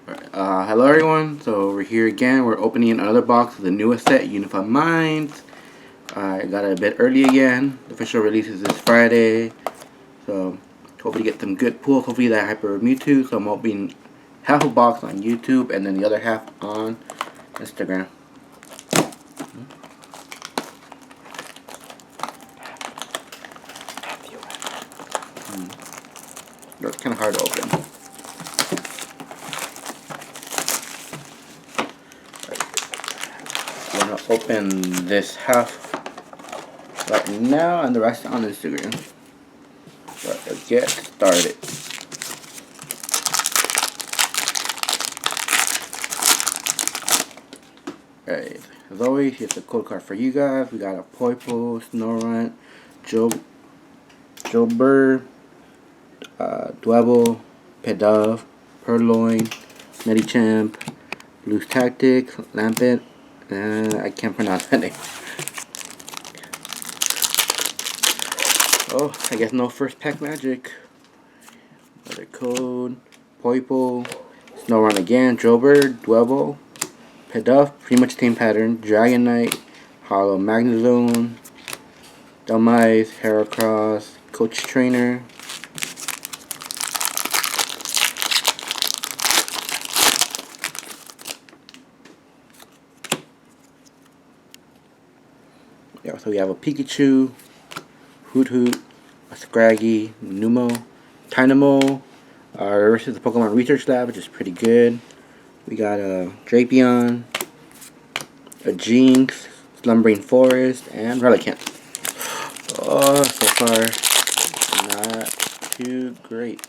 Hello everyone. So we're here again. We're opening another box of the newest set, Unified Minds. I got it a bit early again. The official release is this Friday. So hopefully get some good pulls. Hopefully that Hyper Mewtwo. So I'm opening half a box on YouTube and then the other half on Instagram. It's kind of hard to open. I'm gonna open this half right now and the rest on Instagram. Let's get started. Alright, as always, here's a code card for you guys. We got a Poipo, Snorunt, Jolbur, Dwebble, Pidove, Purloin, Medicham, Blues Tactics, Lampet, and I can't pronounce that name. Oh, I guess no first pack magic. Another code, Poipo, Snorunt again, Jolbur, Dwebble, Pidove, pretty much same pattern, Dragonite, Hollow Magnezone, Dhelmise, Heracross, Coach Trainer, yeah, so we have a Pikachu, Hoot, a Scraggy, Nummo, Tynamo, versus the Pokemon Research Lab, which is pretty good. We got a Drapion, a Jinx, Slumbering Forest, and Relicanth. Oh, so far, not too great.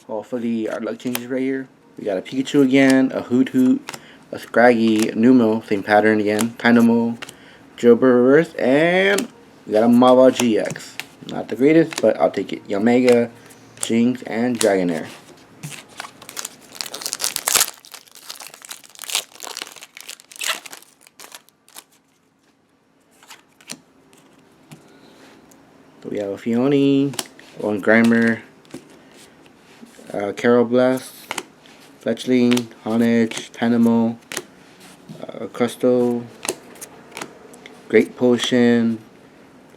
Hopefully our luck changes right here. We got a Pikachu again, a Hoot, a Scraggy, Nummo, same pattern again, Tynamo, Jolbur Reverse, and we got a Mava GX. Not the greatest, but I'll take it. Yamega, Jinx, and Dragonair. So we have a Fione, one Grimer, Karrablast, Fletchling, Honedge, Tynamo, Crustle, Great Potion,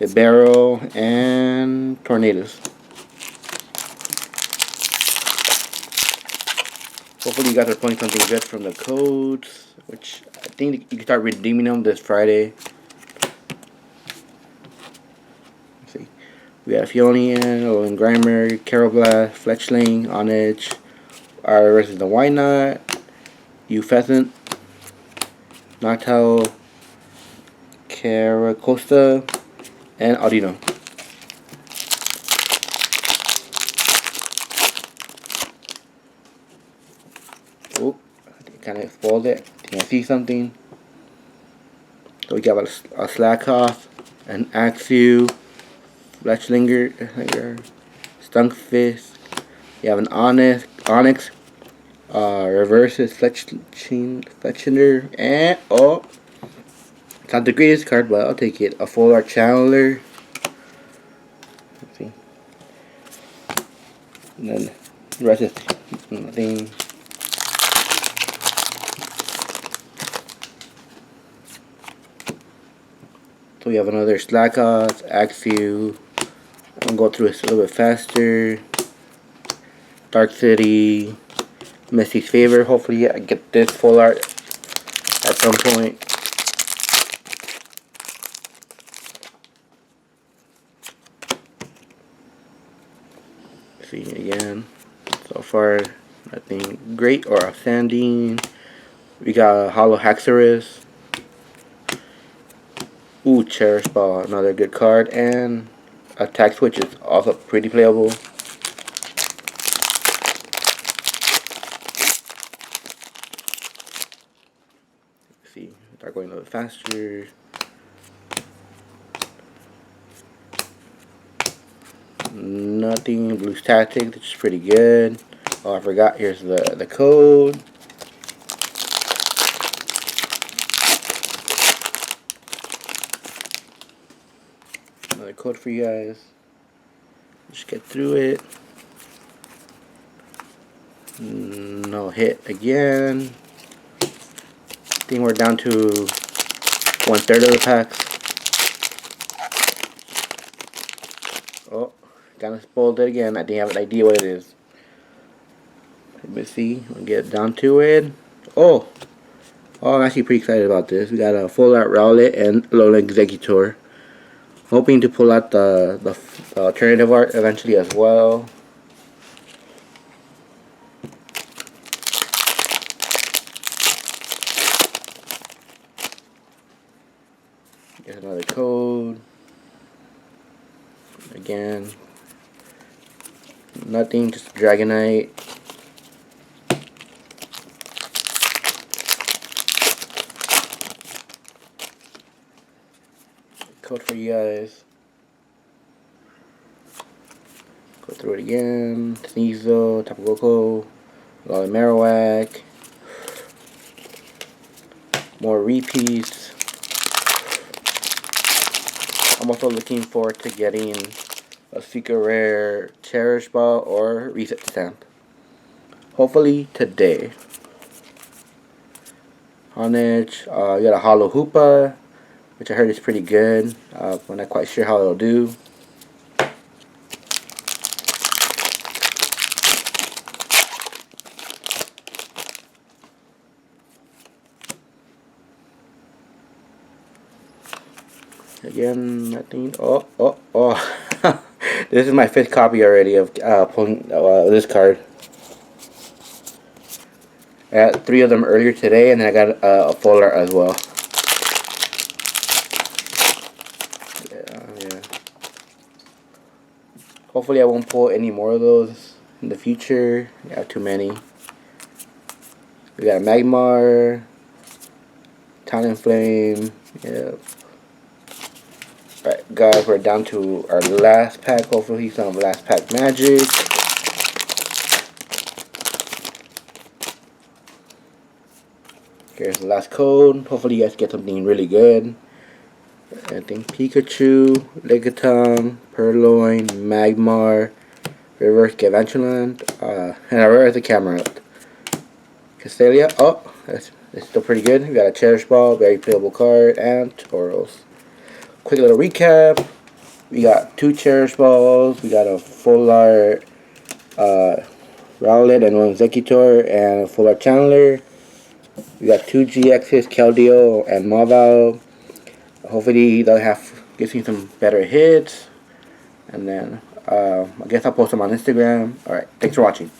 Libero, and Tornadus. Hopefully you guys are pulling something good from the codes, which I think you can start redeeming them this Friday. Let's see. We have Fionian, Owen Grimer, Karrablast, Fletchling, Honedge, R versus the Wynot, Pheasant, Noctowl, Caracosta, and Audino. Oh, I kind of spoiled it. Can I see something? So we got a Slackoth, an Axew, Fletchlinger, Stunkfist. You have an Onyx, reverses Fletchinder, and oh, it's not the greatest card, but I'll take it. A Full Art Channeler. Let's see. And then the rest is nothing. So we have another Slackoth, Axew. I'm gonna go through this a little bit faster. Dark City, Misty's Favor. Hopefully I get this full art at some point. See again. So far, nothing great or outstanding. We got a Hollow Haxorus. Ooh, Cherish Ball, another good card, and Attack Switch is also pretty playable. Let's see, start going a little faster. Nothing. Blues Tactics, which is pretty good. Oh, I forgot. Here's the code. Another code for you guys. Just get through it. No hit again. I think we're down to 1/3 of the packs. Oh, kind of spoiled it again. I didn't have an idea what it is. Let me see. We'll get down to it. Oh, I'm actually pretty excited about this. We got a full art Rowlet and Alolan Exeggutor. Hoping to pull out the alternative art eventually as well. Get another code. Again. Nothing, just Dragonite. Code for you guys. Go through it again. Sneasel, Tapu Koko, Alolan Marowak. More repeats. I'm also looking forward to getting a secret rare Cherish Ball or Reset Stamp. Hopefully today. Honedge, you got a Holo Hoopa, which I heard is pretty good. I'm not quite sure how it'll do. Again, I think. Oh. This is my 5th copy already of pulling this card. I got 3 of them earlier today, and then I got a full art as well. Yeah. Hopefully I won't pull any more of those in the future. I have too many. We got a Magmar, Talonflame. Yeah. Alright, guys, we're down to our last pack. Hopefully some last pack magic. Here's the last code. Hopefully you guys get something really good. I think Pikachu, Lickitung, Purloin, Magmar, Reverse Galvantulon, and I reversed the camera out. Castelia, that's still pretty good. We got a Cherish Ball, very playable card, and Tauros. Quick little recap. We got 2 Cherish Balls, we got a full art Rowlet and 1 Exeggutor, and a full art Chandler. We got 2 GXs, Keldeo and Mawile. Hopefully they'll give me some better hits. And then I guess I'll post them on Instagram. Alright, thanks for watching.